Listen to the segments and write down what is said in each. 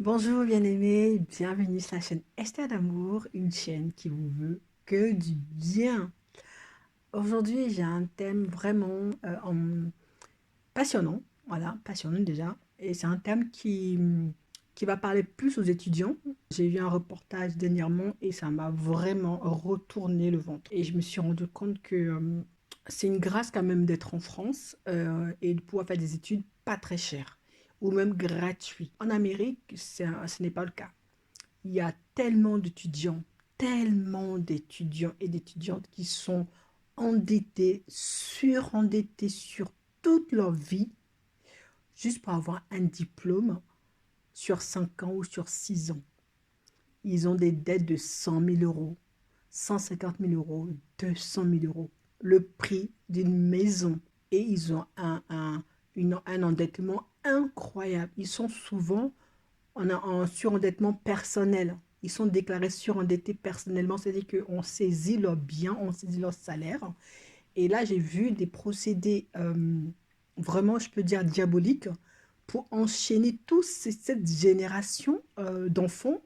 Bonjour bien-aimés, bienvenue sur la chaîne Esther d'amour, une chaîne qui vous veut que du bien. Aujourd'hui, j'ai un thème vraiment passionnant, voilà, passionnant déjà, et c'est un thème qui va parler plus aux étudiants. J'ai vu un reportage dernièrement et ça m'a vraiment retourné le ventre. Et je me suis rendu compte que c'est une grâce quand même d'être en France et de pouvoir faire des études pas très chères ou même gratuites. En Amérique, ce n'est pas le cas. Il y a tellement d'étudiants et d'étudiantes qui sont endettés, surendettés sur toute leur vie, juste pour avoir un diplôme sur 5 ans ou sur 6 ans. Ils ont des dettes de 100 000 euros, 150 000 euros, 200 000 euros, le prix d'une maison. Et ils ont un endettement incroyable. Ils sont souvent en surendettement personnel. Ils sont déclarés surendettés personnellement, c'est-à-dire qu'on saisit leurs biens, on saisit leur salaire. Et là, j'ai vu des procédés vraiment, je peux dire, diaboliques pour enchaîner cette génération d'enfants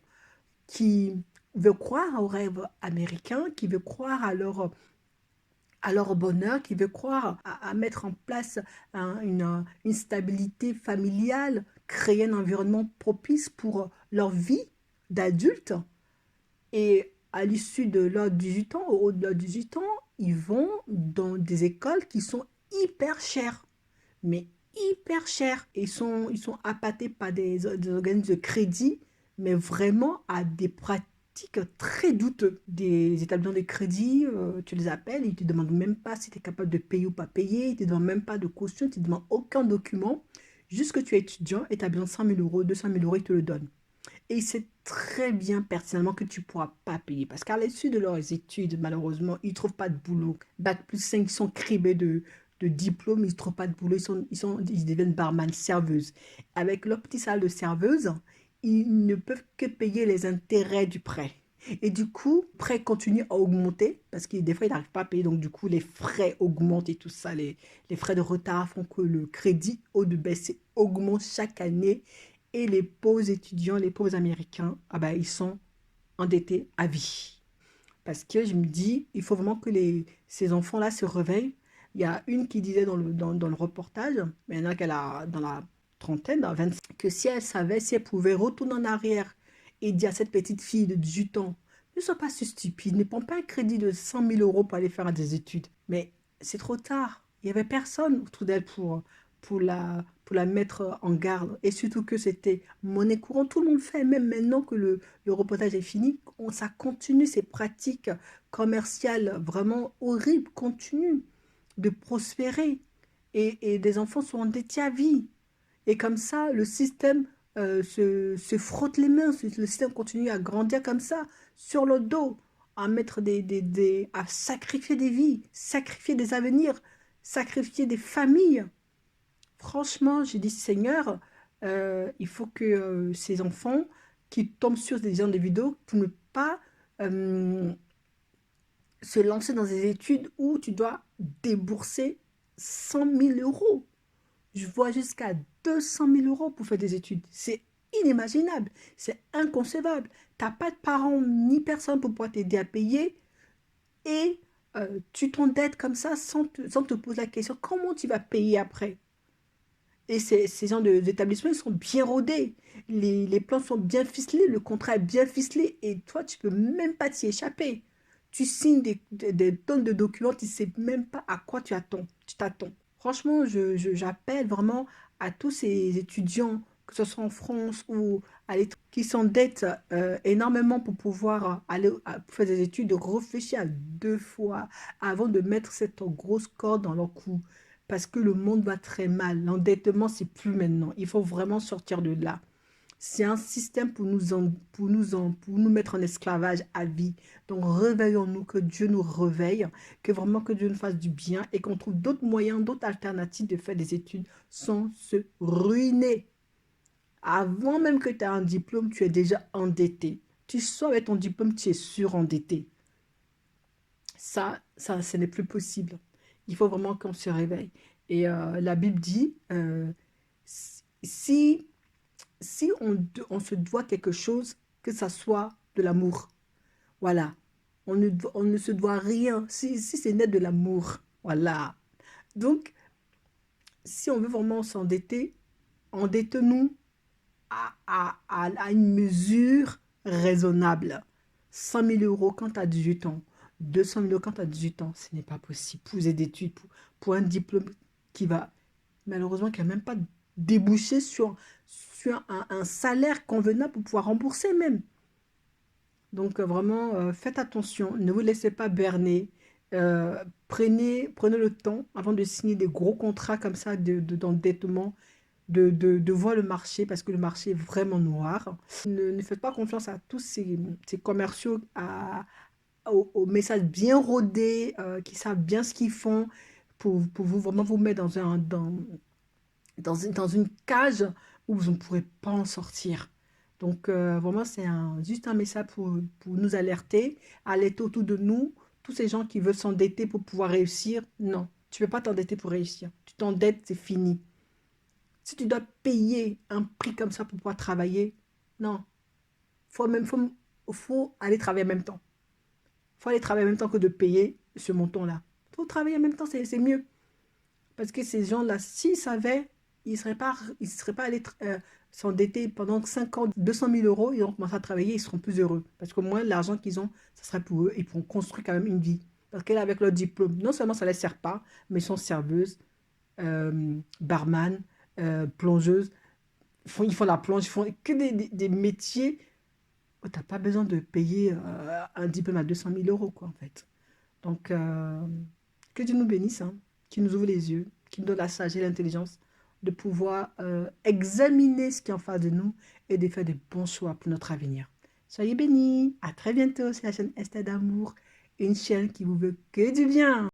qui veut croire au rêve américain, qui veut croire à leur bonheur, qui veut croire à mettre en place une stabilité familiale, créer un environnement propice pour leur vie d'adulte. Et à l'issue de leurs 18 ans, au haut de leurs 18 ans, ils vont dans des écoles qui sont hyper chères. Mais hyper chères. Ils sont appâtés par des organismes de crédit, mais vraiment à des pratiques très douteuses. Des établissements de crédit, tu les appelles, ils ne te demandent même pas si tu es capable de payer ou pas payer, ils ne te demandent même pas de caution, ils ne te demandent aucun document. Juste que tu es étudiant et tu as besoin de 100 000 euros, 200 000 euros, ils te le donnent. Et c'est très bien personnellement que tu ne pourras pas payer. Parce qu'à l'issue de leurs études, malheureusement, ils ne trouvent pas de boulot. Bac plus 5, ils sont cribés de diplômes, ils ne trouvent pas de boulot, ils deviennent barman, serveuses. Avec leur petit salaire de serveuse, ils ne peuvent que payer les intérêts du prêt. Et du coup, le prêt continue à augmenter parce que des fois, ils n'arrivent pas à payer. Donc, du coup, les frais augmentent et tout ça. Les frais de retard font que le crédit, au de baisser, augmente chaque année. Et les pauvres étudiants, les pauvres Américains, ah ben, ils sont endettés à vie. Parce que je me dis, il faut vraiment que ces enfants-là se réveillent. Il y a une qui disait dans le reportage, maintenant qu'elle a dans la trentaine, dans 25, que si elle savait, si elle pouvait retourner en arrière et dire à cette petite fille de 18 ans, ne sois pas si stupide, ne prends pas un crédit de 100 000 euros pour aller faire des études. Mais c'est trop tard. Il n'y avait personne autour d'elle pour la mettre en garde. Et surtout que c'était monnaie courante. Tout le monde fait, même maintenant que le reportage est fini, ça continue, ces pratiques commerciales vraiment horribles continuent de prospérer. Et des enfants sont endettés à vie. Et comme ça, le système se frotte les mains, le système continue à grandir comme ça, sur le dos, à mettre à sacrifier des vies, sacrifier des avenirs, sacrifier des familles. Franchement, j'ai dit, Seigneur, il faut que ces enfants qui tombent sur des gens de vidéos pour ne pas euh, se lancer dans des études où tu dois débourser 100 000 euros. Je vois jusqu'à 200 000 euros pour faire des études. C'est inimaginable, c'est inconcevable. Tu n'as pas de parents ni personne pour pouvoir t'aider à payer et tu t'endettes comme ça sans te poser la question comment tu vas payer après. Et ces gens d'établissement, ils sont bien rodés. Les plans sont bien ficelés, le contrat est bien ficelé et toi, tu peux même pas t'y échapper. Tu signes des tonnes de documents, tu ne sais même pas à quoi tu t'attends. Franchement, j'appelle vraiment à tous ces étudiants, que ce soit en France ou à l'étranger, qui s'endettent énormément pour pouvoir pour faire des études, de réfléchir à deux fois avant de mettre cette grosse corde dans leur cou parce que le monde va très mal. L'endettement, c'est plus maintenant. Il faut vraiment sortir de là. C'est un système pour nous mettre en esclavage à vie. Donc réveillons-nous, que Dieu nous réveille, que vraiment que Dieu nous fasse du bien et qu'on trouve d'autres moyens, d'autres alternatives de faire des études sans se ruiner. Avant même que tu aies un diplôme, tu es déjà endetté. Tu sors avec ton diplôme, tu es surendetté. Ce n'est plus possible. Il faut vraiment qu'on se réveille. Et la Bible dit, si si on se doit quelque chose, que ça soit de l'amour. Voilà. On ne se doit rien si ce n'est de l'amour. Voilà. Donc, si on veut vraiment s'endetter, endettons-nous à une mesure raisonnable. 100 000 euros quand tu as 18 ans, 200 000 euros quand tu as 18 ans, ce n'est pas possible. Pour des études, pour un diplôme qui va, malheureusement, qui n'a même pas débouché sur un salaire convenable pour pouvoir rembourser même. Donc vraiment, faites attention, ne vous laissez pas berner. Prenez le temps avant de signer des gros contrats comme ça d'endettement, de voir le marché parce que le marché est vraiment noir. Ne faites pas confiance à tous ces commerciaux, aux messages bien rodés, qui savent bien ce qu'ils font pour vous vraiment vous mettre dans une cage où vous ne pourrez pas en sortir. Donc, vraiment, c'est juste un message pour nous alerter autour de nous, tous ces gens qui veulent s'endetter pour pouvoir réussir. Non, tu ne peux pas t'endetter pour réussir. Tu t'endettes, c'est fini. Si tu dois payer un prix comme ça pour pouvoir travailler, non. Faut aller travailler en même temps. Faut aller travailler en même temps que de payer ce montant-là. Faut travailler en même temps, c'est mieux. Parce que ces gens-là, s'ils savaient, ils ne seraient pas allés s'endetter pendant 5 ans, 200 000 euros, ils vont commencer à travailler, ils seront plus heureux. Parce qu'au moins, l'argent qu'ils ont, ça serait pour eux, ils pourront construire quand même une vie. Parce qu'avec leur diplôme, non seulement ça ne les sert pas, mais ils sont serveuses, barman, plongeuses, ils font la plonge, ils font que des métiers où tu n'as pas besoin de payer un diplôme à 200 000 euros, quoi, en fait. Donc, que Dieu nous bénisse, hein, qu'il nous ouvre les yeux, qu'il nous donne la sagesse et l'intelligence de pouvoir examiner ce qui est en face de nous et de faire des bons choix pour notre avenir. Soyez bénis, à très bientôt, c'est la chaîne Esther d'Amour, une chaîne qui vous veut que du bien.